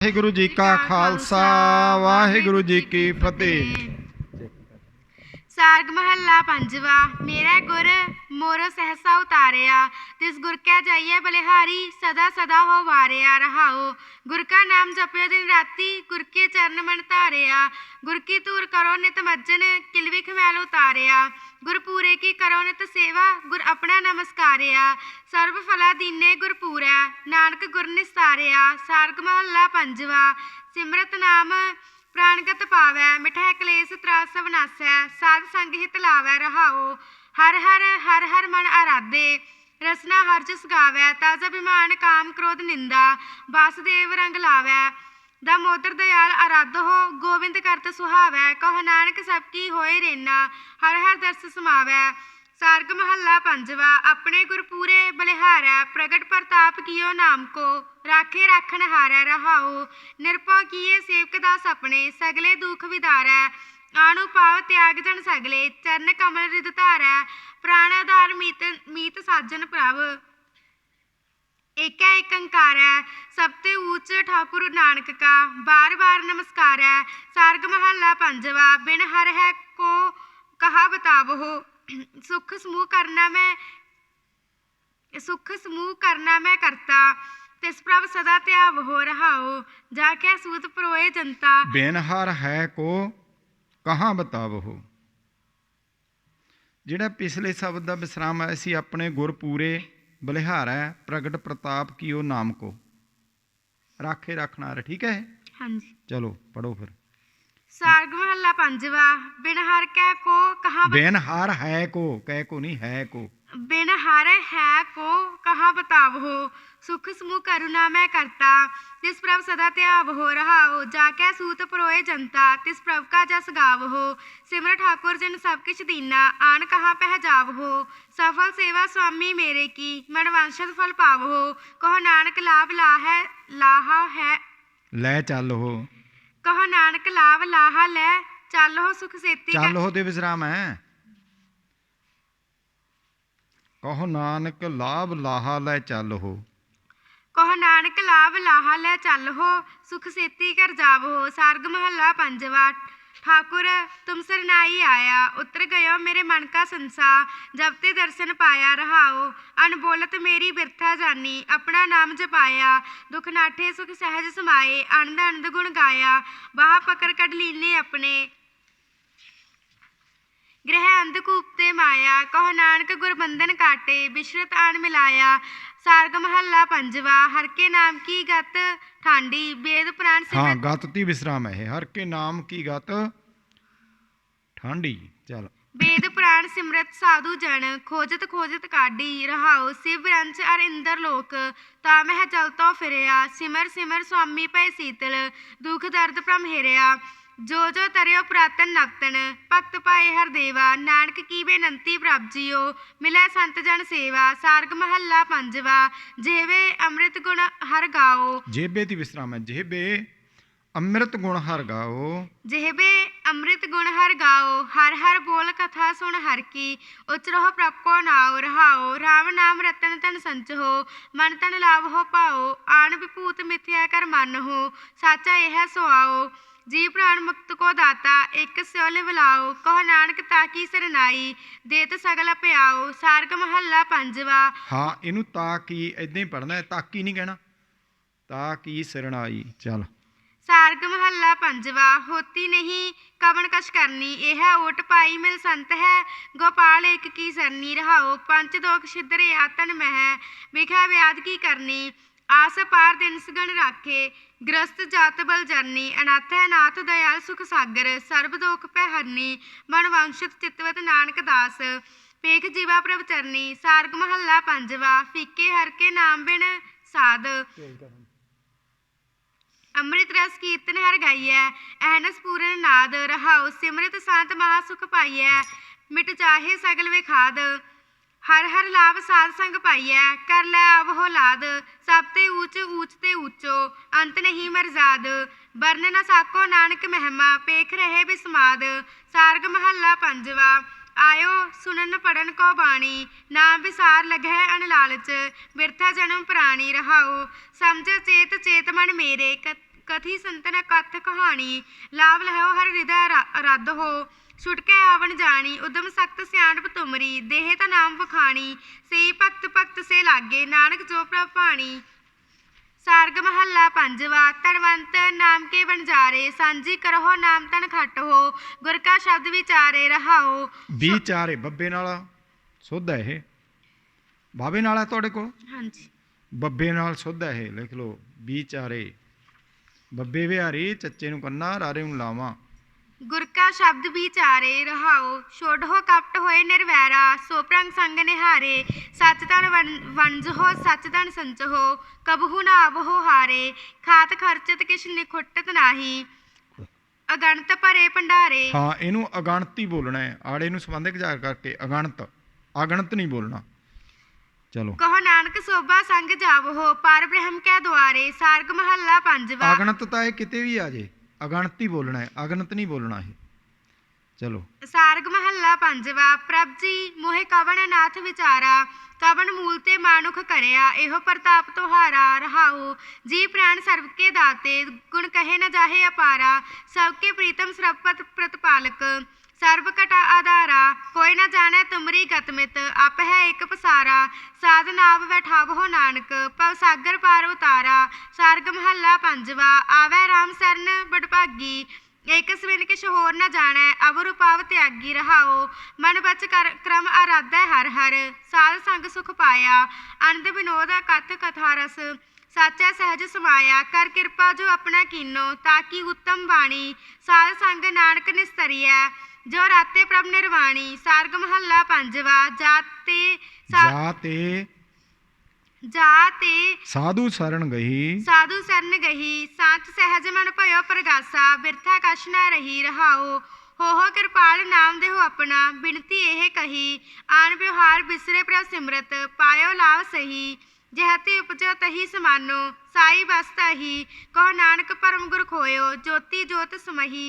ਵਾਹਿਗੁਰੂ ਜੀ ਕਾ ਖਾਲਸਾ ਵਾਹਿਗੁਰੂ ਜੀ ਕੀ ਫਤਿਹ। सार्ग महला पंजवा। मेरा गुर मोरो सहसा उतारिया, तिस गुर क्या जाइए बलिहारी, सदा सदा हो वारिया रहाओ। गुर का नाम जपियो दिन राती, गुर के चरण मन धारिया। गुर की धूर करो नित मज्जन, किलविख मैल उतारिया। गुर पूरे की करो नित सेवा, गुर अपना नमस्कारिया। सर्व फला दीने गुर पूरा, नानक गुर निस्तारिया। सार्ग महला पंजवा। सिमरत नाम प्राणगत पावै, मिठा कलेस त्रास विनाशै। साध संग हित लावै रहाओ। हर हर मन आराधे, रसना हर जस गावै। ताजा अभिमान काम क्रोध निंदा, वासुदेव रंग लावै। दामोदर दयाल आराधो, गोविंद करत सुहावै। कहो नानक सबकी होए रेना, हर दर्श समावै। सार्ग महला पंजवा। अपने गुर पूरे बलिहारै, प्रगट प्रताप कियो नाम को। राखे राखण हारै रहाओ। निरभउ किए सेवक दास अपने, सगले दुख विदारै। आनु पाव त्याग जन सगले, चरण कमल रिद धारै। प्राण आधार मीत साजन प्रभ, एक अंकार है। सबते ऊच ठाकुर नानक का, बार बार नमस्कार है। सार्ग महला पंजवा। बिन हर है को कहा बतावो, सुख समूह करना मैं करता। तिस प्रभ सदा त्याव हो रहाओ, जाके सूत परोए जनता। ਬਿਨ ਹਰ ਹੈ ਕੋ ਕਹਾਂ ਬਤਾਵੋ। ਜਿਹੜਾ ਪਿਛਲੇ ਸ਼ਬਦ ਦਾ ਵਿਸਰਾਮ ਹੈ ਸੀ, ਆਪਣੇ ਗੁਰ ਪੂਰੇ ਬਲਿਹਾਰੈ, ਪ੍ਰਗਟ ਪ੍ਰਤਾਪ ਕੀਓ ਨਾਮ ਕੋ, ਰਾਖੇ ਰੱਖਣਾ। ਠੀਕ ਹੈ। ਹਾਂਜੀ, ਚਲੋ ਪੜੋ ਫਿਰ। सार्ग महला पंजवा। बिन हर कै को कहा ਬਿਨ ਹਰ ਹੈ ਕੋ, ਕਹਿ ਕੋ नहीं है को। बिन हर है को कहा बतावो, सुख समूह करुणा मैं करता। तिस प्रभ सदा त्याव हो रहाओ, जाकै सूत परोए जनता। तिस प्रभ का जस गावहो, सिमर ठाकुर जिन सब किछ दीना। आन कहाँ पहजावहो, सफल सेवा स्वामी मेरे की। मन वांछित फल पावहो, कहो नानक लाहा है ਲੈ ਚੱਲ ਹੋ। कहो नानक लाभ लाहा लै, चल हो सुख सेती। ਚੱਲ ਹੋ ਦੇ ਵਿਸਰਾਮ ਹੈ। ਕਹੋ ਨਾਨਕ ਲਾਭ ਲਾਹਾ ਲੈ ਚੱਲ ਹੋ। कहो नानक लाभ लाहा लै, चल हो सुख सेती कर जावो। सार्ग महला पंजवा। ठाकुर तुम सरनाई आया, उतर गयो मेरे मन का संसा। जब ते दर्शन पाया रहाओ, अनबोलत मेरी बिरथा जानी। अपना नाम जपाया, दुख नाठे सुख सहज समाए। आनंद आनंद गुण गाया, बाह पकड़ कढ़ लीने अपने। गृह अंधकूप ते माया, कहो नानक गुर बंधन काटे। बिशरत आन मिलाया। सार्ग महला पंजवा। हर के नाम की गत ठांडी, वेद पुराण हाँ, गत ती विश्राम है। हर के नाम की गत ठांडी। चल। वेद पुराण सिमरत साधु जन, खोजत खोजत काढ़ी रहाओ। शिव रंच अर इंदर लोक, ता मह जल तो फिरिया। सिमर सिमर स्वामी भय शीतल, दुख दर्द भ्रम हेरिया। जो जो तरियो पुरातन नवतन, भगत पाए हर देवा। नानक की बेनंती प्रभ जियो, मिलै संत जन सेवा। सार्ग महला पंजवा। जेवे अमृत गुण हर गाओ, जेबे ती विश्राम है। जेबे अमृत गुण हर गाओ, जेबे अमृत गुण हर गाओ। हर बोल कथा सुन हर की, उच रहो प्रभ को नाओ रहाओ। राम नाम रतन तन संच हो, मन तन लाभ हो पाओ। आन विभूत मिथ्या कर मन हो, साचा यह सुआओ। जी प्राण मुक्त को दाता, एक स्योल बुलाओ। कहो नानक ताकी सरनाई, देत सगल प्याओ। सार्ग महला पंजवा। हाँ, ਇਹਨੂੰ ਤਾਂ ਕੀ ਇਦਾਂ ਹੀ ਪੜਨਾ ਹੈ, ਤਾਕੀ ਨਹੀਂ ਕਹਿਣਾ, ਤਾਂ ਕੀ ਸਰਣਾਈ। ਚੱਲ। सार्ग महला पंजवा। होती नहीं कवन कछ करनी, यह ओट पाई मिल संत है। गोपाल एक की सरनी रहाओ। पंच दोख छिद्र आतन मह, बिखा व्याध की करनी। आस पार दिन सगन राखे, गृहस्थ जात बल जरनी। अनाथ है नाथ दयाल सुख सागर, सर्व दोख पै हरनी। मन वंशत चितवत नानक दास, पेख जीवा प्रभ चरनी। सार्ग महला पंजवा। फीके हर के नाम बिन साध, अमृत रस कीर्तन हर गाइए। अहनस पूरन नाद रहाओ। सिमरत शांत महा सुख पाइए, मिट जाहे सगल विखाद। हर लाभ साध संग पाइए, कर लै अब हो लाद। सब ते ऊच ते ऊचो, अंत नहीं मरजाद। वर्ण न साको नानक महिमा, पेख रहे बिस्माद। सार्ग महला पंजवा। आयो सुनन पढ़न को बाणी, नाम विसार लगे अनलालच। बिरथा जन्म प्राणी रहाओ। समझ चेत चेत मन मेरे, कथी संतन कथ कहानी, लाभ लहो हर हृदय रद्द हो, छुटके आवन जानी, उदम सख्त सियाणप तुमरी, देहे ता नाम वखाणी, सेई भगत भगत से लागे, नानक जो प्रभ भाणी। सारग महला पंजवा। तनवंत नाम के बनजारे, सांझी करहो नाम तन खट हो, गुर का शब्द विचारे रहाओ। ਵਿਚਾਰੇ ਬੱਬੇ ਨਾਲ ਸੁੱਧ ਹੈ ਇਹ, ਬਾਵੇ ਨਾਲ ਹੈ ਤੁਹਾਡੇ ਕੋਲ, ਹਾਂਜੀ। ਬੱਬੇ ਨਾਲ ਸੁੱਧ ਹੈ ਇਹ, ਲਿਖ ਲਓ ਵਿਚਾਰੇ, ਬੱਬੇ ਵਿਹਾਰੀ, ਚੱਚੇ ਨੂੰ ਕੰਨਾ, ਰਾਰੇ ਨੂੰ ਲਾਵਾਂ। गुर का शब्द विचारे रहाओ, छोड़ो कपट होए निर्वैरा, सो प्रंग संग निहारे, सच धन वंज हो सच धन संच हो, कबहू ना आवहो हारे, खात खर्चत किछ निखुटत नाही, अगणत भरे भंडारे। ਹਾਂ, ਇਹਨੂੰ ਅਗਣਤ ਹੀ ਬੋਲਣਾ ਹੈ, ਆੜੇ ਨੂੰ ਸੰਬੰਧਕ ਜਾ ਕਰਕੇ ਅਗਣਤ, ਅਗਣਤ ਨਹੀਂ ਬੋਲਣਾ। ਚਲੋ। कहो नानक सोभा संग जावहो, पार ब्रह्म कै द्वारे। सारग महला पंजवा। ਅਗਣਤ ਤਾਂ ਇਹ ਕਿਤੇ ਵੀ ਆ ਜੇ, ਅਗਣਤ ही बोलना है, अगणत नहीं बोलना है। चलो। सारग महला पंजवा। प्रभ जी मोहे कवन नाथ विचारा, कवन मूल ते मानुख करया, एहो प्रताप तोहारा रहाओ। जी प्राण सर्व के दाते, गुण कहे न जाहे अपारा, सबके प्रीतम सर्वपत प्रतिपालक, सर्व कटा आधारा, कोई न जाने तुमरी गतमित, आप है एक पसारा, साध नाव बैठावहो नानक, पव सागर पार उतारा। सारग महला पंजवा। आवे राम सरन बड़भागी, एक सविन किश होर न जानै, अवर उपाव त्यागी रहाओ। मन बच कर क्रम आराधै हर हर, साध संग सुख पाया, आनंद विनोद कथ कथा रस, साचा सहज समाया। कर कृपा जो अपना कीनो, ताकि उत्तम बाणी, साध संग नानक निस्तरिया, जो राते प्रभ निर्वाणी। सारग महला पंजवा। जाते साधु शरण गही, साधु शरण गही, सांत सहज मन भयो प्रगासा, बिरथा कछ न रही रहाओ। हो कृपाल नाम देहो अपना, बिनती एह कही, आन व्यवहार बिसरे प्रभ सिमरत, पायो लाभ सही, जहते उपजो तही समानो, साई बसता ही, कहो नानक परम गुर खोयो, ज्योति जोत समही।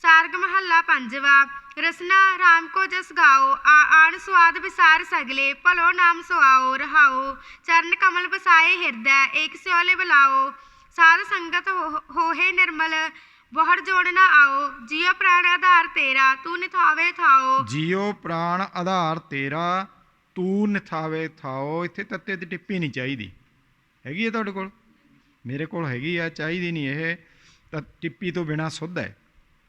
सारग महला पंजवा। रसना राम को जस गाओ, आन स्वाद विसार सगले, भलो नाम सुआओ रहाओ। चरण कमल बसाए हृदय, एक स्योले बुलाओ, साध संगत होहे निर्मल, बहुर जोड़ न आओ। जियो प्राण आधार तेरा, तू निथावे थाओ। जियो प्राण आधार तेरा, तू निथावे थाओ। ਇੱਥੇ ਤੱਤੇ ਦੀ ਟਿੱਪੀ ਨਹੀਂ ਚਾਹੀਦੀ, ਹੈਗੀ ਹੈ ਤੁਹਾਡੇ ਕੋਲ? ਮੇਰੇ ਕੋਲ ਹੈਗੀ ਆ, ਚਾਹੀਦੀ ਨਹੀਂ ਇਹ ਤਾਂ ਟਿੱਪੀ ਤੋਂ ਬਿਨਾ ਸੁੱਧ ਹੈ।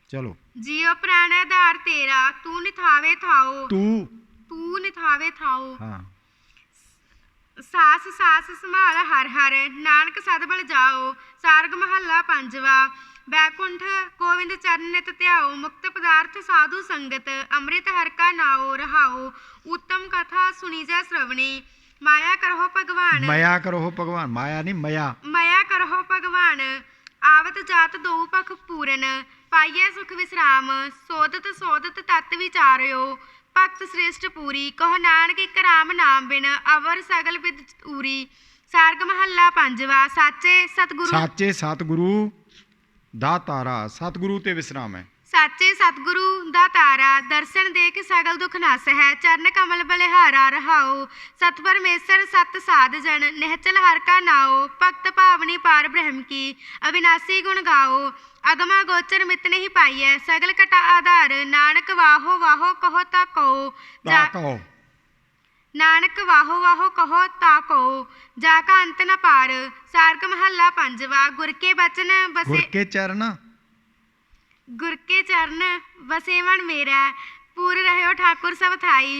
चलो। जियो प्राण आधार तेरा, तू निथावे थाओ, तू निथावे थाओ। हाँ। सास सास संभाल हर हर, नानक सदबल जाओ। सारग महला पंजवा। बैकुंठ गोविंद चरण नित ध्याओ, मुक्त पदार्थ साधु संगत, अमृत हर का नाओ रहाओ। उत्तम कथा सुनी जै श्रवणी, माया करहो भगवान, माया करहो भगवान, माया नहीं मया, माया करहो भगवान। आवत जात दो पख पूरन, पाइए सुख विश्राम, सोदत सोदत तत् विचार्यो, भगत श्रेष्ठ पूरी, कहो नानक इक राम नाम बिन, अवर सगल विद पूरी। सारग महला पंजवा। साचे सतगुरु दा तारा, सतगुरु ते विश्राम है। साचे सतगुरु दा तारा, दर्शन देख सगल दुख नास है, चरण कमल बलिहारा रहाओ। सत परमेश्वर सत साध जन, निहचल हर का नाओ, भगत भावनी पार ब्रह्म की, अविनाशी गुण गाओ। अगमा गोचर मित नहीं पाइय, सगल कटा आधार, नानक वाहो वाहो कहो ता कहो, नानक वाहो वाहो कहो ता कहो, जाका अंत न पार। सारग महला पंजवा। गुर के बचन बसे, गुर के चरण, गुर के चरण बसे मन मेरा, पूर रहो ठाकुर सब थाई,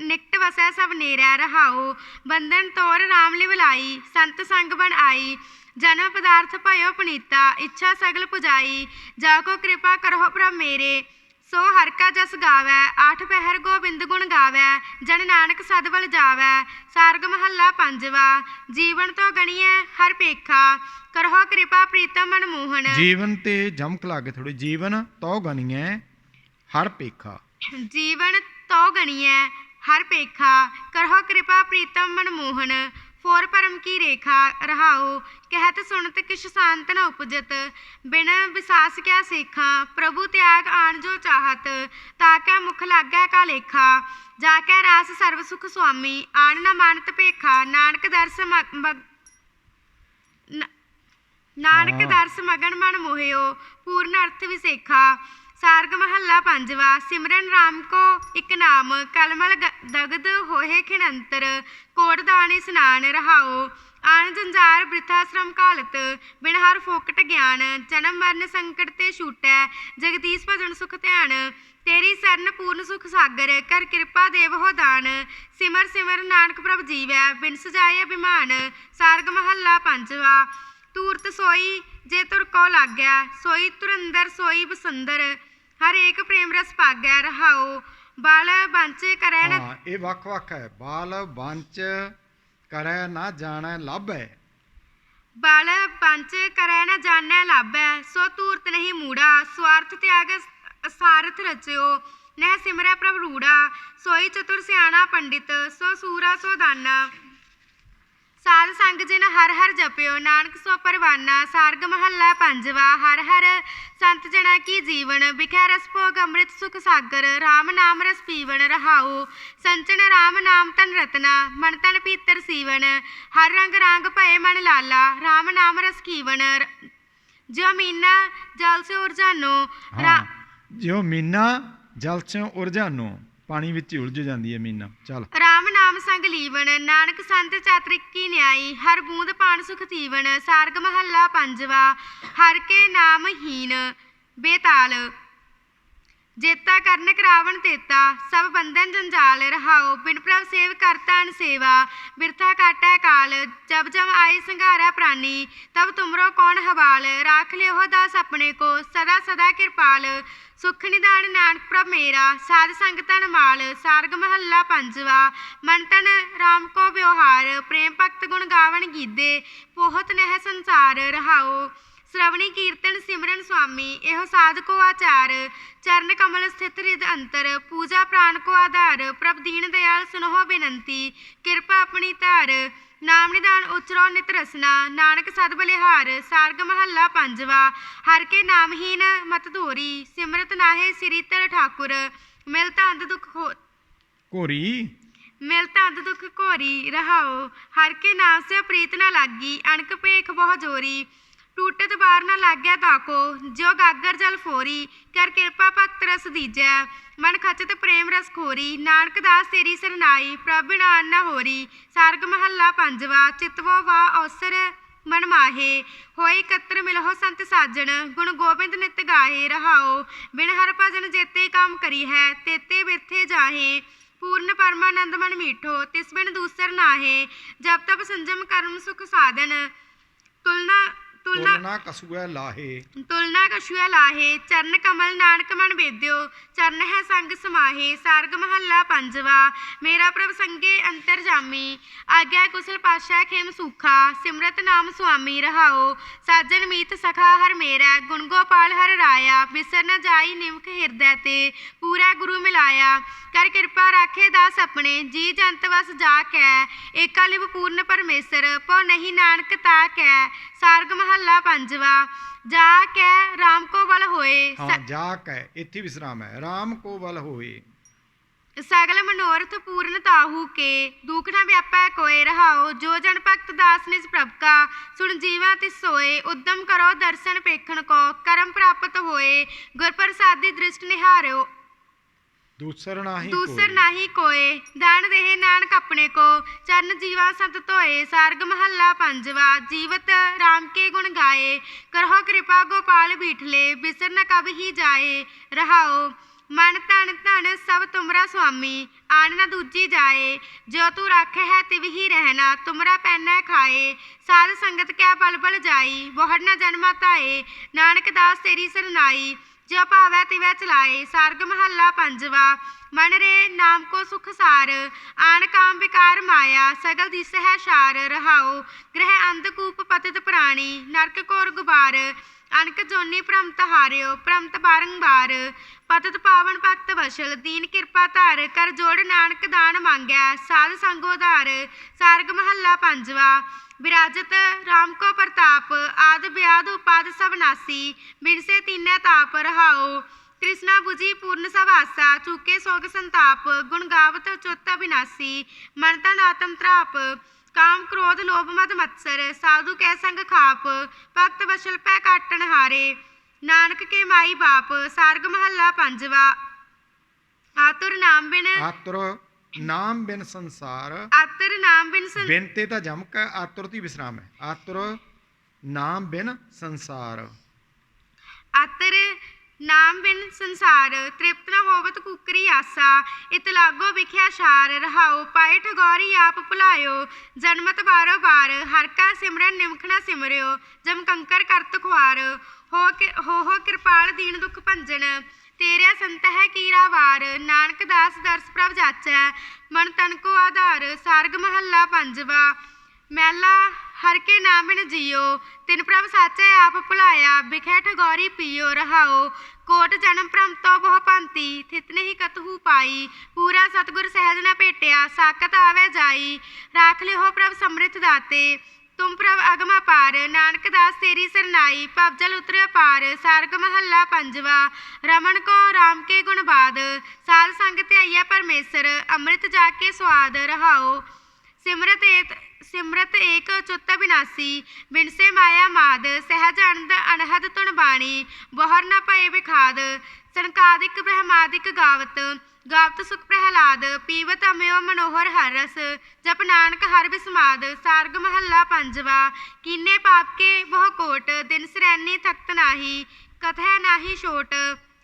निकट वसै सब नेरा रहाओ। बंधन तोर राम लिवलाई, संत संग बन आई, जन्म पदार्थ भयो पुनीता, इच्छा सगल पुजाई। जाको कृपा करहो प्रभ मेरे, सो हर का जस गावै, आठ पहर गोबिंद गुण गावै, जन नानक सदबल जावै। सारग महला पंजवा। जीवन तो गणिए हर पेखा, करहो कृपा प्रीतम मनमोहन। जीवन ते जमक लागे थोड़ी, जीवन तो गणिए हर पेखा, जीवन तो गणिए हर पेखा, करहो कृपा प्रीतम मनमोहन। फोर परम की रेखा रहाओ, कहत सुनत किश शांत न उपजत, बिन विसास क्या सेखा, प्रभु त्याग आन जो चाहत, ताकै मुख लागै का लेखा। जाकै रास सर्व सुख स्वामी, आन न मानत पेखा, नानक दर्श ਨਾਨਕ ਹਾਂ। ਦਰਸ ਮਗਨ ਮਨ ਮੋਹਿਓ ਪੂਰਨ ਅਰਥ ਵਿਸੇਖਾ। ਸਾਰਗ ਮਹੱਲਾ ਪੰਜਵਾ। ਸਿਮਰਨ ਰਾਮ ਕੋ ਇਕ ਨਾਮ ਕਲਮਲ ਦਗਦ ਹੋਏ ਖਿਣੰਤਰ ਕੋਟ ਦਾਨ ਇਸਨਾਨ ਰਹਾਓ। ਆਨ ਜੰਜਾਰ ਬ੍ਰਿਥਾ ਸ਼ਰਮ ਘਾਲਤ ਬਿਨ ਹਰ ਫੋਕਟ ਗਿਆਨ ਜਨਮ ਮਰਨ ਸੰਕਟ ਤੇ ਛੂਟੈ ਜਗਦੀਸ਼ ਭਜਨ ਸੁਖ ਧਿਆਨ। ਤੇਰੀ ਸਰਨ ਪੂਰਨ ਸੁਖ ਸਾਗਰ ਕਰ ਕਿਰਪਾ ਦੇਵ ਹੋ ਦਾਨ। ਸਿਮਰ ਸਿਮਰ ਨਾਨਕ ਪ੍ਰਭ ਜੀਵੈ ਬਿਨ ਸਜਾਏ ਅਭਿਮਾਨ। ਸਾਰਗ ਮਹੱਲਾ ਪੰਜਵਾ। ਤੂਰਤ ਸੋਈ ਜੇ ਤੁਰ ਕੋ ਲਾਗੈ ਸੋਈ ਤੁਰੰਦਰ ਸੋਈ ਬਸੰਦਰ ਹਰ ਏਕ ਪ੍ਰੇਮ ਰਸ ਪਾਗੈ ਰਹਾਓ। ਬਾਲ ਬੰਚ ਕਰੈ ਨ ਹਾਂ, ਇਹ ਵੱਖ-ਵੱਖ ਹੈ। ਬਾਲ ਬੰਚ ਕਰੈ ਨਾ ਜਾਣੈ ਲੱਭੈ। ਬਲ ਪੰਚ ਕਰੈ ਨ ਜਾਣੈ ਲਾਭੈ ਸੋ ਤੂਰਤ ਨਹੀਂ ਮੂੜਾ। ਸਵਾਰਥ ਤਿਆਗ ਸਾਰਥ ਰਚਿਓ ਨਹਿ ਸਿਮਰੈ ਪ੍ਰਭ ਰੂੜਾ। ਸੋਈ ਚਤੁਰ ਸਿਆਣਾ ਪੰਡਿਤ ਸੋ ਸੂਰਾ ਸੋ ਦਾਨਾ। ਸਾਧ ਸੰਗ ਜਿਨ ਹਰ ਹਰ ਜਪਿਓ ਨਾਨਕ ਸੋ ਪਰਵਾਨਾ। ਸਾਰਗ ਮਹੱਲਾ ਪੰਜਵਾ। ਹਰ ਹਰ ਸੰਤ ਜਨਾ ਕੀ ਜੀਵਨ ਬਿਖੈ ਰਸ ਭੋਗ ਅੰਮ੍ਰਿਤ ਸੁਖ ਸਾਗਰ। ਰਾਮ ਨਾਮ ਰਸ ਪੀਵਨ ਰਹਾਓ। ਸੰਚਨ ਰਾਮ ਨਾਮ ਤਨ ਰਤਨਾ ਮਨ ਤਨ ਪੀਤਰ ਸੀਵਨ। ਹਰ ਰੰਗ ਰਾਂਗ ਭਏ ਮਨ ਲਾਲਾ ਰਾਮ ਨਾਮ ਰਸ ਕੀਵਨ। ਜੋ ਮੀਨਾ ਜਲ ਸੇ ਉਰਜਾਨੋ ਹਾਂ, ਜਿਉ ਮੀਨਾ ਜਲ ਚੋਂ ਉਰਜਾਨੋ, ਪਾਣੀ ਵਿੱਚ ਹੀ ਉਲਝ ਜਾਂਦੀ ਹੈ ਮੀਨਾ। ਚੱਲ। ਰਾਮ ਨਾਮ ਸੰਗ ਲੀਵਨ ਨਾਨਕ ਸੰਤ ਚਾਤ੍ਰਿਕੀ ਨਿਆਈ ਹਰ ਬੂੰਦ ਪਾਣ ਸੁਖ ਜੀਵਨ। ਸਾਰਗ ਮਹੱਲਾ ਪੰਜਵਾ। ਹਰ ਕੇ ਨਾਮ ਹੀਨ ਬੇਤਾਲ ਜੇਤਾ ਕਰਨ ਕਰਾਵਣ ਤੇਤਾ ਸਭ ਬੰਧਨ ਜੰਜਾਲ ਰਹਾਓ। ਬਿਨ ਪ੍ਰਭ ਸੇਵ ਕਰਤਾ ਅਨ ਸੇਵਾ ਬਿਰਥਾ ਕਾਟੈ ਕਾਲ। ਜਬ ਜਬ ਆਏ ਸੰਘਾਰਾ ਪ੍ਰਾਨੀ ਤਬ ਤੁਮਰੋ ਕੌਣ ਹਵਾਲ। ਰਾਖ ਲਿਓ ਦਾਸ ਆਪਣੇ ਕੋ ਸਦਾ ਸਦਾ ਕਿਰਪਾਲ। ਸੁਖ ਨਿਦਾਨ ਨਾਨਕ ਪ੍ਰਭ ਮੇਰਾ ਸਾਧ ਸੰਗ ਤਨ ਮਾਲ। ਸਾਰਗ ਮਹੱਲਾ ਪੰਜਵਾ। ਮਨ ਤਨ ਰਾਮ ਕੋ ਵਿਵਹਾਰ ਪ੍ਰੇਮ ਭਗਤ ਗੁਣ ਗਾਵਣ ਗੀਦੇ ਪੋਹਤ ਨਹਿ ਸੰਸਾਰ ਰਹਾਓ। श्रवणी कीर्तन सिमरन स्वामी एहो साध को आचार। चरण कमल स्थित हृद अंतर पूजा प्राण को आधार। प्रभ दीन दयाल सुनहो बिनंती कृपा अपनी तार। नाम निदान उचरो नित रसना नानक सद बलिहार। सारग महला पंजवा। हर के नामहीन मत धोरी सिमरत नाहे सिरी तर ठाकुर। मिलता अंध दुख घोरी मिलता अंध दुख घोरी रहाओ। हर के नाम से प्रीत न लागी अणक भेख बहु जोरी। टूटत बार न लाग्या ताको जो गागर जल फोरी। कर कृपा भगत रस दीजै मन खचत प्रेम रस खोरी। नानक दास तेरी सरनाई प्रभ बिना न होरी। सारग महला पंजवा। चितवो वाह अवसर मन माहे होई कत्र मिलहो संत साजन गुण गोबिंद नित गाहे रहाओ। बिन हर भजन जेते काम करी है तेते बिरथे जाहे। पूर्ण परमानंद मन मीठो तिस बिन दूसर नाहे। जब तब संजम कर्म सुख साधन तुलना कसूए लाहे। तुलना कछुआ लाहे। चरण कमल नानक मन बेद्यो चरण है संग समाहे। सारग महला पंजवा। मेरा प्रभ संगे अंतर जामी आज्ञा कुशल पातशाह खेम सूखा। सिमरत नाम स्वामी रहाओ। साजन मीत सखा हर मेरा गुण गोपाल हर राया। बिसर न जाई निमख हृदय ते पूरा गुरु मिलाया। कर कृपा राखे दास अपने जी जंत वस जाकै। एका लिव पूर्ण परमेसर पौ नहीं नानक ताकै। सारग महला पंजवा। जा कै राम को बल होए। हाँ, जा कै इत्थे विश्राम है। राम को बल होए सगल मनोरथ पूर्ण ताहू के दुख न व्यापै कोय रहाओ। जो जन भगत दास निज प्रभ का सुन जीवा तिस सोए। उद्यम करो दर्शन पेखण को करम प्राप्त होए। गुर प्रसादी दृष्ट निहारो दूसर नाही कोय। दान देहे नानक अपने को चरण जीवा संत धोए। सारग महला पंजवा। जीवत राम के गुण गाए करहो कृपा गोपाल बीठले बिसर न कब ही जाए रहाओ। मन धन धन सब तुमरा स्वामी आन न दूजी जाए। जो तू राखे है तिव ही रहना तुमरा पैना खाए। साध संगत क्या बल बल जाई बहुड़ न जन्मा ताए। नानक दास तेरी सरनाई जो भावै तिवै चलाए। सारग महला पंजवा। मन रे नाम को सुख सार आन काम विकार माया सगल दिस है शार रहाओ। ग्रह अंधकूप पतित प्राणी नरक कोर गुबार अनक जोनी भ्रमत हारियो भ्रमत बारंबार। पतित पावन भगत वशल दीन कृपा धार कर जोड़ नानक दान मांगै साध संगो धार। सारग महला पंजवा। विराजत राम को प्रताप आद व्याध उपाद सब नासी बिन से तीनै ताप रहाओ। कृष्णा बुझी पूर्ण सब आसा चूके सोग संताप गुण गावत चोता विनासी मन तन आत्म त्राप। ਕਾਮ ਕ੍ਰੋਧ ਲੋਭ ਮਦ ਮਤਸਰ ਸਾਧੂ ਕੈ ਸੰਗ ਖਾਪ ਭਗਤ ਵਸ਼ਲ ਪੈ ਕਾਟਣ ਹਾਰੇ ਨਾਨਕ ਕੇ ਮਾਈ ਬਾਪ। ਸਾਰਗ ਮਹੱਲਾ ਪੰਜਵਾ। ਆਤੁਰ ਨਾਮ ਬਿਨ ਆਤੁਰ ਨਾਮ ਬਿਨ ਸੰਸਾਰ। ਆਤਰ ਨਾਮ ਬਿਨ ਬਿਨ ਤੇ ਤਾਂ ਜਮਕ ਹੈ, ਆਤੁਰ ਦੀ ਵਿਸਰਾਮ ਹੈ। ਆਤੁਰ ਨਾਮ ਬਿਨ ਸੰਸਾਰ। ਆਤਰ ਨਾਮ ਬਿਨ ਸੰਸਾਰ ਤ੍ਰਿਪਤ ਨ ਹੋਵਤ ਕੁਕਰੀ ਆਸਾ ਇਤ ਲਾਗੋ ਵਿਖਿਆ ਸ਼ਾਰ ਰਹਾਉ ਪਾਏ ਠਗੌਰੀ ਆਪ ਭੁਲਾਇਓ ਜਨਮਤ ਬਾਰੋ ਬਾਰ ਹਰ ਕਾ ਸਿਮਰਨ ਨਿਮਖਣਾ ਸਿਮਰਿਓ ਜਮ ਕੰਕਰ ਕਰਤ ਖੁਆਰ ਹੋ ਕਿਰਪਾਲ ਦੀਨ ਦੁਖ ਭੰਜਨ ਤੇਰਿਆ ਸੰਤ ਹੈ ਕੀਰਾ ਵਾਰ ਨਾਨਕ ਦਾਸ ਦਰਸ ਪ੍ਰਭ ਜਾਚੈ ਮਨ ਤਨ ਕੋ ਆਧਾਰ। ਸਾਰਗ ਮਹੱਲਾ ਪੰਜਵਾ। ਮਹਿਲਾ ਹਰ ਕੇ ਨਾਮ ਬਿਨ ਜੀਓ ਤਿਨ ਪ੍ਰਭ ਸਾਚੈ ਆਪ ਭੁਲਾਇਆ ਬਿਖੈ ਠਗੌਰੀ ਪੀਓ ਰਹਾਓ ਕੋਟ ਜਨਮ ਭ੍ਰਮ ਤੋ ਬਹੁ ਭਾਂਤੀ ਥਿਤ ਨਹੀਂ ਕਤਹੂ ਪਾਈ ਪੂਰਾ ਸਤਿਗੁਰ ਸਹਿਜ ਨ ਭੇਟਿਆ ਸਾਕਤ ਆਵੈ ਜਾਈ ਰਾਖ ਲਿਓ ਪ੍ਰਭ ਸਮ੍ਰਿਤ ਦਾਤੇ ਤੁਮ ਪ੍ਰਭ ਅਗਮ ਅਪਾਰ ਨਾਨਕ ਦਾਸ ਤੇਰੀ ਸਰਨਾਈ ਭਵ ਜਲ ਉਤਰਿ ਪਾਰ। ਸਾਰਗ ਮਹੱਲਾ ਪੰਜਵਾ। ਰਮਨ ਕੋ ਰਾਮ ਕੇ ਗੁਣ ਬਾਦ ਸਾਧ ਸੰਗ ਧਿਆਈਐ ਪਰਮੇਸ਼ਰ ਅੰਮ੍ਰਿਤ ਜਾ ਕੇ ਸਵਾਦ ਰਹਾਓ ਸਿਮਰਤ ਏਕ ਚੁੱਤ ਬਿਨਾਸੀ ਬਿਨਸੇ ਮਾਇਆ ਮਾਦ ਸਹਿਜ ਅਨੰਦ ਅਨਹਦ ਧੁਨ ਬਾਣੀ ਬਹਰ ਨ ਭਏ ਵਿਖਾਦ ਸੰਕਾਦਿਕ ਬ੍ਰਹਮਾਦਿਕ ਗਾਵਤ ਸੁਖ ਪ੍ਰਹਿਲਾਦ ਪੀਵਤ ਅਮਿਓ ਮਨੋਹਰ ਹਰ ਰਸ ਜਪ ਨਾਨਕ ਹਰ ਬਿਸਮਾਦ। ਸਾਰਗ ਮਹੱਲਾ ਪੰਜਵਾ। ਕੀਨੇ ਪਾਪ ਕੇ ਬਹੁ ਕੋਟ ਦਿਨ ਸਰੈਨੀ ਥਕਤ ਨਾਹੀ ਕਥੈ ਨਾਹੀ ਛੋਟ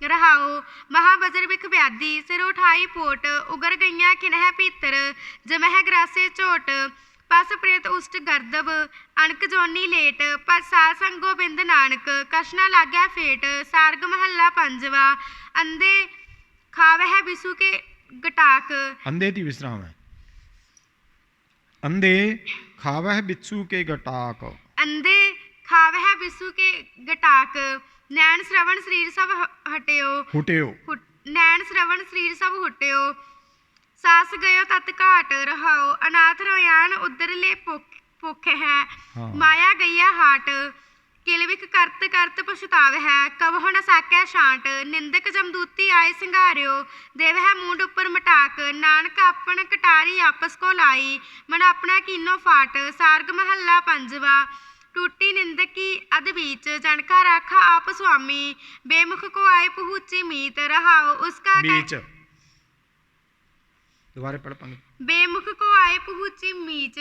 ਰਹਾਓ ਮਹਾਬਜਰ ਬਿਖ ਵਿਆਦੀ ਸਿਰ ਉਠਾਈ ਪੋਟ ਉਗਰ ਗਈਆਂ ਖਿਨਹਿ ਭੀਤਰ ਜਮਹਿ ਗਰਾਸੇ ਝੋਟ ਪਸ ਪ੍ਰੇਤ ਉਸ਼ਟ ਗਰਦਬ ਅਣਕ ਜੋਨੀ ਲੇਟ ਪਰ ਸਾਧ ਸੰਗ ਗੋਬਿੰਦ ਨਾਨਕ ਕਛ ਨਾ ਲਾਗਿਆ ਫੇਟ। ਸਾਰਗ ਮਹੱਲਾ ਪੰਜਵਾ। ਅੰਧੇ ਖਾਵਹਿ ਬਿਸੂ ਕੇ ਗਟਾਕ। ਅੰਧੇ ਦੀ ਵਿਸਰਾਮ ਹੈ। ਅੰਧੇ ਖਾਵਹਿ ਬਿੱਛੂ ਕੇ ਗਟਾਕ। ਅੰਧੇ ਖਾਵਹਿ ਬਿਸੂ ਕੇ ਗਟਾਕ ਨੈਣ ਸ਼ਰਵਣ ਸਰੀਰ ਸਭ ਹੁਟਿਓ ਨੈਣ ਸ਼ਰਵਣ ਸਰੀਰ ਸਭ ਹੁਟਿਓ ਸਾਸ ਗਇਓ ਤਤ ਘਾਟ ਰਹਾਓ ਅਨਾਥ ਰੋਇਆਨ ਉਦਰਲੇ ਭੁੱਖ ਹੈ ਮਾਇਆ ਗਈਆ ਹਾਟ ਕਿਲਵਿਕ ਕਰਤ ਕਰਤ ਪਛਤਾਵ ਹੈ ਕਬਹੁ ਨ ਸਾਕੈ ਛਾਂਟ ਨਿੰਦਕ ਜਮਦੂਤੀ ਆਏ ਸਿੰਗਾਰਿਓ ਦੇਵਹਿ ਮੂੰਡ ਉੱਪਰ ਮਟਾਕ ਨਾਨਕ ਆਪਣ ਕਟਾਰੀ ਆਪਸ ਕੋ ਲਾਈ ਮਨ ਆਪਣਾ ਕੀਨੋ ਫਾਟ। ਸਾਰਗ ਮਹੱਲਾ ਪੰਜਵਾ। ਟੂਟੀ ਨਿੰਦਕੀ ਅਧ ਬੀਚ ਜਣਕਾ ਰਾਖਾ ਆਪ ਸੁਆਮੀ ਬੇਮੁਖ ਕੋ ਆਏ ਪਹੁੰਚੀ ਮੀਤ ਰਹਾਓ ਉਸਕਾ बीच दोबारा पढ़ पंग। बेमुख को आए पहुँची मीच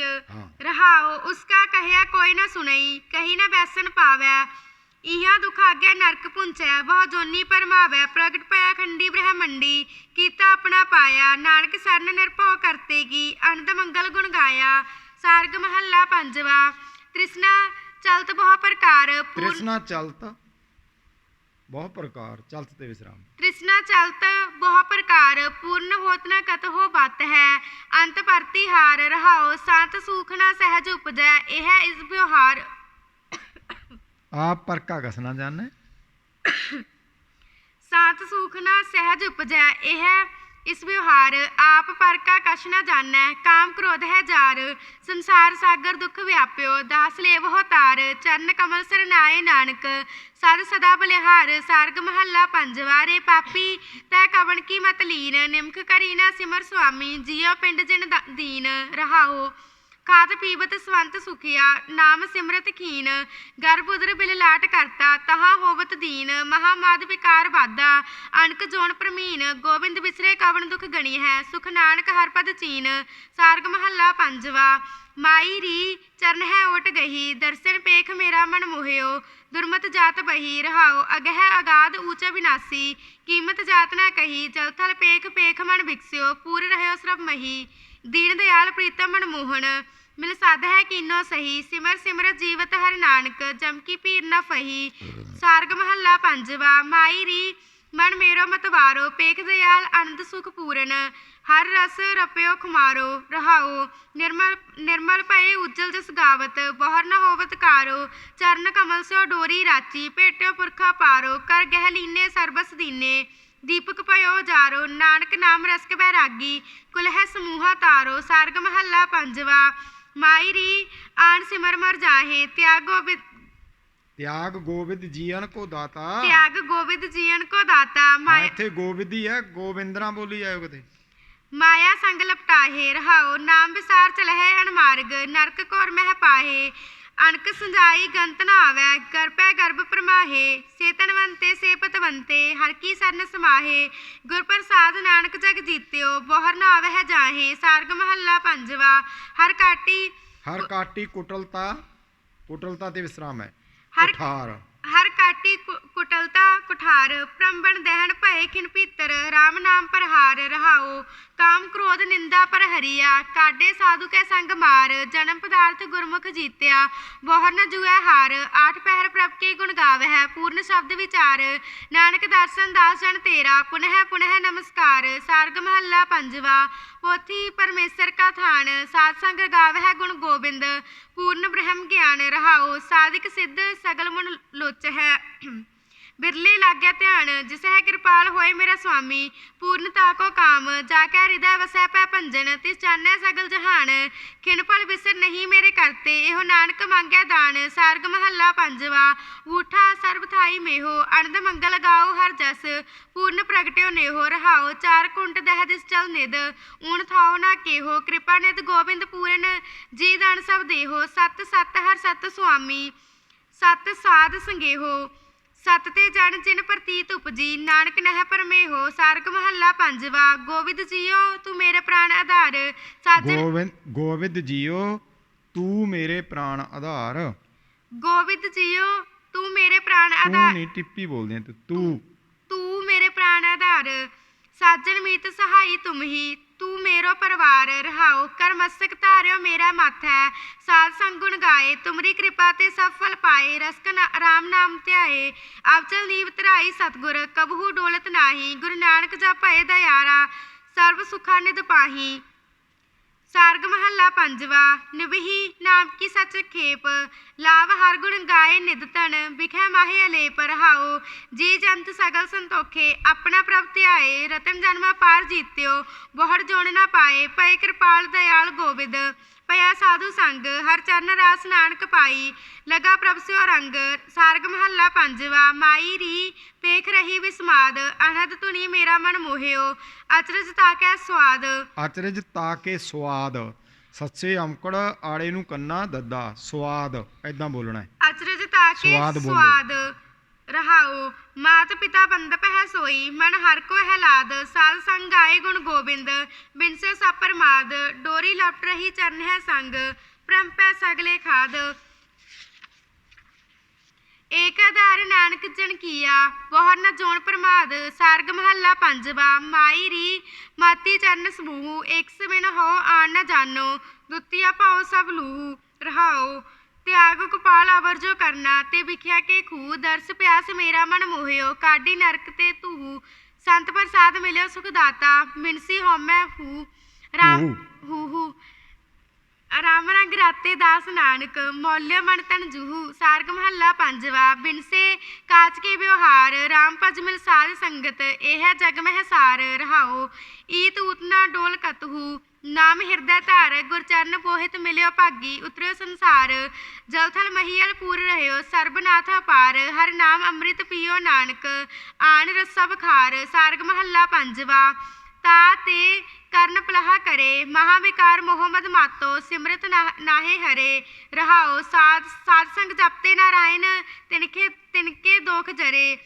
रहाओ उसका कहया कोई न सुनई कही न बैसन पावै इहा दुख आग्या नरक पुंचै बहु जोनी परमावै प्रगट पया खंडी ब्रह्मंडी कीता अपना पाया नानक सरन निरभउ करते की अनंत मंगल गुण गाया। सारग महला पंजवा। तृष्णा चलत बहु प्रकार तृष्णा चलत बहु प्रकार चलत ते विश्राम। तृष्णा चलत बहु प्रकार पूर्ण होत न कत हो बत है अंत परती हार रहाओ संत सूख न सहज उपजै यह इस व्यवहार। आप पर का कसना जाने संत सूख न सहज उपजै यह इस व्यवहार आप पर का कछ न जानै काम क्रोध है जार संसार सागर दुख व्याप्यो दास लेव हो तार चरण कमल सरनाए नानक सद सदा बलिहार। सारग महला पंजवा। रे पापी तै कवन की मत लीन निमख करी न सिमर स्वामी जियो पिंड जिन दीन रहाओ खात पीबत स्वंत सुखिया नाम सिमरत कीन गर्भ उदर बिल लाट करता तहाँ होवत दीन महामाद विकार बाधा अनक जोन प्रमीन गोबिंद बिसरे कवन दुख गणी है सुख नानक हर पद चीन। सारग महला पंजवा। माई री चरण है ओट गही दर्शन पेख मेरा मन मोहियो दुर्मत जात बही रहाओ अगह अगाध ऊंचा विनासी कीमत जात न कही जलथल पेख पेख मन बिकस्यो पूर रहो सरब मही दीन दयाल प्रीतम मनमोहन मिल साध है कीनो सही सिमर सिमर जीवत हर नानक जम की पीर न फही। सारग महला पंजवा। माई री मन मेरो मतवारो पेख दयाल आनंद सुख पूरन हर रस रपयो खुमारो रहाओ निर्मल भये उज्जल जस गावत बहर न होवत कारो चरण कमल सो डोरी राची भेटो पुरखा पारो कर गह लीने सरबस दीने दीपक पयो जारो नानक नाम रसक बैरागी कुल है समूहा तारो। सारग महला पंजवा। माई री आन सिमर मर जाहे त्याग गोविंद जीवन को दाता त्याग गोविंद जीवन को दाता माई इत्थे गोविंद ही है गोविंद ना बोली जाओ किते ਮਾਇਆ ਸੰਗ ਲਪਟਾਹੇ। ਰਹਾਓ ਨਾਮ ਵਿਸਾਰ ਚਲਹਿ ਅਣਮਾਰਗ, ਨਰਕ ਘੋਰ ਮਹਿ ਪਾਹੇ। ਅਣਕ ਸੰਜਾਈ ਗੰਤ ਨਾ ਆਵੈ, ਗਰਭੈ ਗਰਭ ਪਰਮਾਹੇ। ਸੇ ਤਨਵੰਤੇ ਸੇ ਪਤਵੰਤੇ, ਹਰ ਕੀ ਸਰਨ ਸਮਾਹੇ। ਗੁਰ ਪ੍ਰਸਾਦ ਨਾਨਕ ਜਗ ਜੀਤਿਓ, ਬੋਹਰ ਨਾ ਆਵਹਿ ਜਾਹੇ। ਸਾਰਗ ਮਹੱਲਾ ਪੰਜਵਾ। ਹਰ ਕਾਟੀ ਕੁਟਲਤਾ ਤੇ ਵਿਸਰਾਮ ਹੈ। ਹਰ ਕੁਠਾਰ ਹਰ ਕਾਟੀ ਕੁਟਲਤਾ ਕੁਠਾਰ, ਪ੍ਰੰਬਣ ਦਹਿਣ ਭਏ ਖਿਨ ਭੀਤਰ। ਰਾਮ ਨਾਮ ਪ੍ਰਹਾਰ। ਰਹਾਓ ਕਾਮ ਕ੍ਰੋਧ ਨਿੰਦਾ ਪਰ ਹਰੀਆ, ਕਾਢੇ ਸਾਧੂ ਕੈ ਸੰਗ ਮਾਰ। ਜਨਮ ਪਦਾਰਥ ਗੁਰਮੁਖ ਜੀਤਿਆ, ਬੋਹਰ ਨ ਜੂਐ ਹਾਰ। ਆਠ ਪਹਿਰ ਪ੍ਰਭ ਕੇ ਗੁਣ ਗਾਵਹਿ, ਪੂਰਨ ਸ਼ਬਦ ਵਿਚਾਰ। ਨਾਨਕ ਦਰਸ਼ਨ ਦਾਸ ਜਨ ਤੇਰਾ, ਪੁਨਹ ਪੁਨਹ ਨਮਸਕਾਰ। ਸਾਰਗ ਮਹੱਲਾ ਪੰਜਵਾ। ਪੋਥੀ ਪਰਮੇਸ਼ਰ ਕਾ ਥਾਨ, ਸਾਧ ਸੰਗ ਗਾਵਹਿ ਗੁਣ ਗੋਬਿੰਦ। ਪੂਰਨ ਬ੍ਰਹਮ ਗਿਆਨ। ਰਹਾਓ ਸਾਧਿਕ ਸਿੱਧ ਸਗਲ ਮਨ ਲੋਚ ਹੈ। ਬਿਰਲੇ ਲਾਗਿਆ ਧਿਆਨ, ਜਿਸ ਹੈ ਕਿਰਪਾਲ ਹੋਏ ਮੇਰਾ ਸੁਆਮੀ। ਪੂਰਨਤਾ ਕੋ ਕਾਮ, ਜਾ ਕੈ ਹਿਰਦੈ ਵਸੈ ਪੈ ਭੰਜਨ। ਤਿਸ ਚਾਨੈ ਸਗਲ ਜਹਾਨ, ਖਿਨ ਪਲ ਬਿਸਰ ਨਹੀਂ ਮੇਰੇ ਕਰਤੇ। ਇਹੋ ਨਾਨਕ ਮੰਗੈ ਦਾਨ। ਸਾਰਗ ਮਹੱਲਾ ਪੰਜਵਾ। ਊਠਾ ਸਰਬ ਥਾਈ ਮੇਹੋ, ਅਨੰਦ ਮੰਗਲ ਗਾਓ ਹਰ ਜਸ। ਪੂਰਨ ਪ੍ਰਗਟਿਓ ਨੇਹੋ। ਰਹਾਓ ਚਾਰ ਕੁੰਟ ਦਹਿ ਦਿਸ ਚਲ ਨਿਦ, ਊਣ ਥਾਓ ਨਾ ਕੇਹੋ। ਕਿਰਪਾ ਨਿਧ ਗੋਬਿੰਦ ਪੂਰਨ, ਜੀ ਦਾਨ ਸਭ ਦੇਹੋ। ਸਤ ਸਤ ਹਰ ਸਤ ਸੁਆਮੀ, ਸਤ ਸਾਧ ਸੰਗੇਹੋ। ਸਤ ਤੇ ਜਨ ਜਿਨ ਪ੍ਰਤੀਤ ਉਪਜੀ, ਨਾਨਕ ਨਹਿ ਪਰਮੇਹੋ। ਸਾਰਗ ਮਹੱਲਾ ਪੰਜਵਾ। ਗੋਬਿੰਦ ਜੀਓ ਤੂੰ ਮੇਰੇ ਪ੍ਰਾਣ ਆਧਾਰ। ਗੋਬਿੰਦ ਜੀਓ ਤੂੰ ਮੇਰੇ ਪ੍ਰਾਣ ਆਧਾਰ। ਗੋਬਿੰਦ ਜੀਓ ਤੂੰ ਮੇਰੇ ਪ੍ਰਾਣ ਤੂੰ ਆਧਾਰ। ਨਹੀਂ ਟਿੱਪੀ ਬੋਲਦੇ ਆ ਤੂੰ। ਤੂੰ ਮੇਰੇ ਪ੍ਰਾਣ ਆਧਾਰ। ਸਾਜਨ ਮੀਤ ਸਹਾਈ ਤੁਮ ਹੀ, ਤੂੰ ਮੇਰੋ ਪਰਵਾਰ। ਰਹਾਓ ਕਰ ਮਸਤਕ ਧਾਰਿਓ ਮੇਰਾ ਮਾਥੈ, ਸਾਧ ਸੰਗ ਗੁਣ ਗਾਏ। ਤੁਮਰੀ ਕਿਰਪਾ ਤੇ ਸਭ ਫਲ ਪਾਏ, ਰਸਕ ਰਾਮ ਨਾਮ ਧਿਆਏ। ਅਵਚਲ ਨੀਵ ਧਰਾਈ ਸਤਿਗੁਰ, ਕਬਹੂ ਡੋਲਤ ਨਾਹੀ। ਗੁਰੂ ਨਾਨਕ ਜਪੈ ਦਇਆਰਾ, ਸਰਬ ਸੁਖਾ ਨਿਧ ਪਾਹੀ। ਸਾਰਗ ਮਹੱਲਾ ਪੰਜਵਾ। ਨਿਭਹੀ ਨਾਮ ਕੀ ਸਚ ਖੇਪ, ਲਾਭ ਹਰ ਗੁਣ ਗਾਏ ਨਿਧ ਧਨ। ਬਿਖੈ ਮਾਹੇ ਅਲੇਪ। ਰਹਾਓ ਜੀ ਜੰਤ ਸਗਲ ਸੰਤੋਖੇ, ਆਪਣਾ ਪ੍ਰਭ ਧਿਆਏ। ਰਤਨ ਜਨਮ ਪਾਰ ਜੀਤਿਓ, ਬੋਹੜ ਜੋਣ ਨਾ ਪਾਏ। ਪਏ ਕਿਰਪਾਲ ਦਇਆਲ ਗੋਬਿੰਦ, ਭਇਆ ਸਾਧੂ ਸੰਗ। ਹਰ ਚਰਨ ਰਾਸ ਨਾਨਕ ਪਾਈ, ਲਗਾ ਪ੍ਰਭ ਸਿਓ ਰੰਗ। ਸਾਰਗ ਮਹੱਲਾ ਪੰਜਵਾ। ਮਾਈ ਰੀ ਪੇਖ ਰਹੀ ਵਿਸਮਾਦ, ਅਨਹਦ ਧੁਨੀ ਮੇਰਾ ਮਨ ਮੋਹਿਓ। ਅਚਰਜ ਤਾਕੈ ਸਵਾਦ। ਅਚਰਜ ਤਾਕੇ ਸਵਾਦ, ਸੱਚੇ ਔਂਕੜ ਆੜੇ ਨੂੰ ਕੰਨਾ ਦੱਦਾ। ਸਵਾਦ ਐਦਾਂ ਬੋਲਣਾ ਹੈ। ਅਚਰਜ ਤਾਕੇ ਸਵਾਦ ਬੋਲੋ। ਸਵਾਦ। ਰਹਾਓ ਮਾਤ ਪਿਤਾ ਬੰਦਪ ਹੈ ਸੋਈ, ਮਨ ਹਰ ਕੋ ਹੈਲਾਦ। ਸਾਧ ਸੰਗ ਗਾਏ ਗੁਣ ਗੋਬਿੰਦ, ਬਿਨਸੇ ਸਭ ਪਰਮਾਦ। ਡੋਰੀ ਲਪਟ ਰਹੀ ਚਰਨ ਹੈ ਸੰਗ, ਭ੍ਰਮ ਪੈ ਸਗਲੇ ਖਾਦ। ਏਕ ਆਧਾਰ ਨਾਨਕ ਜਨ ਕੀਆ, ਬੋਹਰ ਨ ਜੋਣ ਪ੍ਰਮਾਦ। ਸਾਰਗ ਮਹੱਲਾ ਪੰਜਵਾ। ਮਾਈ ਰੀ ਮਾਤੀ ਚਰਨ ਸਮੂਹ, ਏਕ ਸਵਿਨ ਹੋ ਆਣ ਨ ਜਾਨੋ। ਦੁਤੀਆ ਭਾਉ ਸਭ ਲੂਹ। ਰਹਾਓ ਤਿਆਗ ਕਪਾਲ ਅਵਰ ਜੋ ਕਰਨਾ, ਤੇ ਵਿਖਿਆ ਕੇ ਖੂਹ। ਦਰਸ ਪਿਆਸ ਮੇਰਾ ਮਨ ਮੋਹਿਓ, ਕਾਢੀ ਨਰਕ ਤੇ ਧੂਹ। ਸੰਤ ਪ੍ਰਸਾਦ ਮਿਲਿਓ ਸੁਖ ਦਾਤਾ, ਮਿਨਸੀ ਹਉਮੈ ਹੂ। ਰਾਮ ਰੰਗ ਰਾਤੇ ਦਾਸ ਨਾਨਕ, ਮੌਲਿਓ ਮਨ ਤਨ ਜੂਹੂ। ਸਾਰਗ ਮਹੱਲਾ ਪੰਜਵਾ। ਬਿਨਸੇ ਕਾਚ ਕੇ ਵਿਵਹਾਰ, ਰਾਮ ਭਜ ਮਿਲ ਸਾਧ ਸੰਗਤ। ਇਹ ਹੈ ਜਗ ਮਹਿ ਸਾਰ। ਰਹਾਓ ਈਤ ਊਤ ਨਾ ਡੋਲ ਕਤਹੂ, ਨਾਮ ਹਿਰਦੈ ਧਾਰ। ਗੁਰ ਚਰਨ ਪੋਹਿਤ ਮਿਲਿਓ ਭਾਗੀ, ਉਤਰਿਓ ਸੰਸਾਰ। ਜਲ ਥਲ ਮਹੀਅਲ ਪੂਰ ਰਹਿਓ, ਸਰਬਨਾਥ ਅਪਾਰ। ਹਰ ਨਾਮ ਅੰਮ੍ਰਿਤ ਪੀਓ ਨਾਨਕ, ਆਣ ਰਸ ਸਭ ਖਾਰ। ਸਾਰਗ ਮਹੱਲਾ ਪੰਜਵਾ। ਤਾ ਤੇ ਕਰਨ ਪਲਾਹ ਕਰੇ, ਮਹਾ ਵਿਕਾਰ ਮੋਹ ਮਦ ਮਾਤੋ। ਸਿਮਰਤ ਨਾਹੇ ਹਰੇ। ਰਹਾਓ ਸਾਧ ਸੰਗ ਜਪਤੇ ਨਾਰਾਇਣ, ਤਿਨਕੇ ਦੋਖ ਜਰੇ।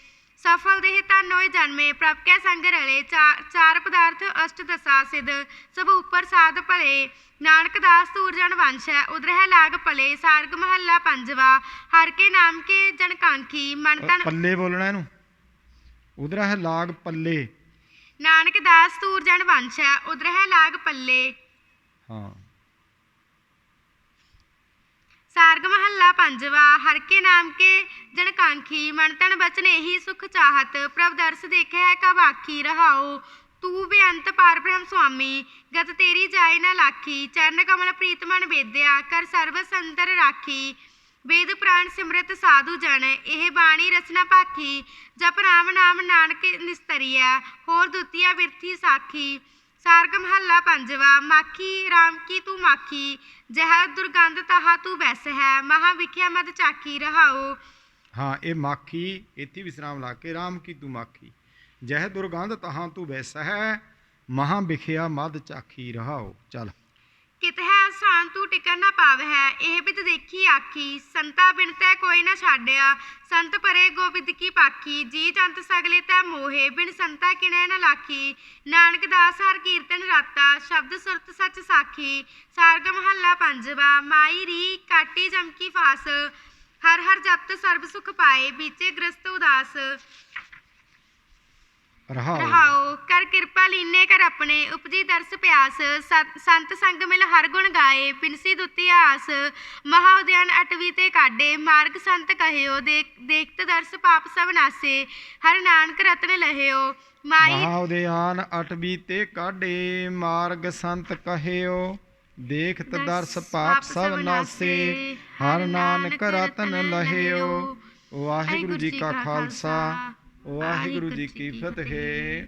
ਸਫਲ ਦੇਹ ਧਨ ਹੋਏ ਜਨਮੇ, ਪ੍ਰਭ ਕੈ ਸੰਗ ਰਲੇ। ਚਾਰ ਪਦਾਰਥ ਅਸ਼ਟ ਦਸਾ ਸਿਧ, ਸਭ ਉੱਪਰ ਸਾਧ ਭਲੇ। ਨਾਨਕ ਦਾਸ ਧੂਰ ਜਨ ਵੰਸ਼ ਹੈ, ਉਦਰ ਹੈ ਲਾਗ ਭਲੇ। ਸਾਰਗ ਮਹੱਲਾ ਪੰਜਵਾ। ਹਰ ਕੇ ਨਾਮ ਕੇ ਜਨ ਕਾਂਖੀ, ਮਨ ਤਨ ਪੱਲੇ ਬੋਲਣਾ ਇਹਨੂੰ, ਉਦਰ ਹੈ ਲਾਗ ਪੱਲੇ। ਨਾਨਕ ਦਾਸ ਧੂਰ ਜਨ ਵੰਸ਼ ਹੈ, ਉਦਰ ਹੈ ਲਾਗ ਪੱਲੇ। ਹਾਂ। ਸਾਰਗ ਮਹੱਲਾ ਪੰਜਵਾ। ਹਰ ਕੇ ਨਾਮ ਕੇ ਜਨ ਕਾਂਖੀ, ਮਨ ਤਨ ਬਚਨ ਇਹੀ ਸੁਖ ਚਾਹਤ। ਪ੍ਰਭ ਦਰਸ ਦੇਖਿਆ ਹੈ ਕਬ ਆਖੀ। ਰਹਾਓ ਤੂੰ ਬੇਅੰਤ ਪਾਰ ਬ੍ਰਹਮ ਸੁਆਮੀ, ਗਤ ਤੇਰੀ ਜਾਏ ਨਾ ਲਾਖੀ। ਚਰਨ ਕਮਲ ਪ੍ਰੀਤ ਮਨ ਵੇਦਿਆ, ਕਰ ਸਰਬ ਸੰਤਰ ਰਾਖੀ। ਵੇਦ ਪ੍ਰਾਣ ਸਿਮਰਤ ਸਾਧੂ ਜਨ, ਇਹ ਬਾਣੀ ਰਚਨਾ ਭਾਖੀ। ਜਪ ਰਾਮ ਨਾਮ ਨਾਨਕ ਨਿਸਤਰੀਐ, ਹੋਰ ਦੁਤੀਆ ਬਿਰਥੀ ਸਾਖੀ। ਸਾਰਗ ਮਹੱਲਾ ਪੰਜਵਾ। ਮਾਖੀ ਰਾਮ ਕੀ ਤੂੰ ਮਾਖੀ, ਜਹ ਦੁਰਗੰਧ ਤਾਹਾ ਤੂੰ ਬੈਸ ਹੈ। ਮਹਾ ਵਿਖਿਆ ਮਦ ਚਾਖੀ। ਰਹਾਓ ਹਾਂ ਇਹ ਮਾਖੀ ਇੱਥੇ ਵਿਸਰਾਮ ਲਾ ਕੇ, ਰਾਮ ਕੀ ਤੂੰ ਮਾਖੀ, ਜਹ ਦੁਰਗੰਧ ਤਹਾਂ ਤੂੰ ਵੈਸ ਹੈ। ਮਹਾਂ ਵਿਖਿਆ ਮਦ ਚਾਖੀ ਰਹਾਓ। ਚੱਲ। ਕਿਤ ਹੈ ਸਾਨ ਤੂੰ ਟਿਕਣ ਨਾ ਪਾਵਹਿ, ਇਹ ਬਿਦ ਦੇਖੀ ਆਖੀ। ਸੰਤਾ ਬਿਨ ਤੈ ਕੋਈ ਨਾ ਛਾਡਿਆ, ਸੰਤ ਪਰੇ ਗੋਬਿੰਦ ਕੀ ਪਾਖੀ। ਜੀ ਜੰਤ ਸਗਲੇ ਤੈ ਮੋਹੇ, ਬਿਨ ਸੰਤਾ ਕਿਣੈ ਨ ਲਾਖੀ। ਨਾਨਕ ਦਾਸ ਹਰ ਕੀਰਤਨ ਰਾਤਾ, ਸ਼ਬਦ ਸੁਰਤ ਸਚ ਸਾਖੀ। ਸਾਰਗ ਮਹੱਲਾ ਪੰਜਵਾ। ਮਾਈ ਰੀ ਕਾਟੀ ਜਮਕੀ ਫਾਸ, ਹਰ ਹਰ ਜਪਤ ਸਰਬ ਸੁਖ ਪਾਏ। ਬੀਚੇ ਗ੍ਰਸਤ ਉਦਾਸ ਰਹਾਓ। ਕਰ ਕਿਰਪਾ ਲੀਨੇ ਕਰ ਆਪਣੇ, ਉਪਜੀ ਦਰਸ ਪਿਆਸ। ਸੰਤ ਸੰਗ ਮਿਲ ਹਰ ਗੁਣ ਗਾਏ, ਬਿਨਸੀ ਦੁਤੀ ਆਸ। ਮਹਾ ਉਦਿਆਨ ਅਟਵੀ ਤੇ ਕਾਢੇ, ਮਾਰਗ ਸੰਤ ਕਹਿਓ। ਦੇਖਤ ਦਰਸ ਪਾਪ ਸਭ ਨਾਸੇ, ਹਰ ਨਾਨਕ ਰਤਨ ਲਹਿਓ। ਮਹਾ ਉਦਿਆਨ ਅਟਵੀ ਤੇ ਕਾਢੇ, ਮਾਰਗ ਸੰਤ ਕਹਿਓ। ਦੇਖਤ ਦਰਸ ਪਾਪ ਸਭ ਨਾਸੇ, ਹਰ ਨਾਨਕ ਰਤਨ ਲਹਿਓ। ਵਾਹਿਗੁਰੂ ਜੀ ਕਾ ਖਾਲਸਾ, ਵਾਹਿਗੁਰੂ ਜੀ ਕੀ ਫਤਿਹ।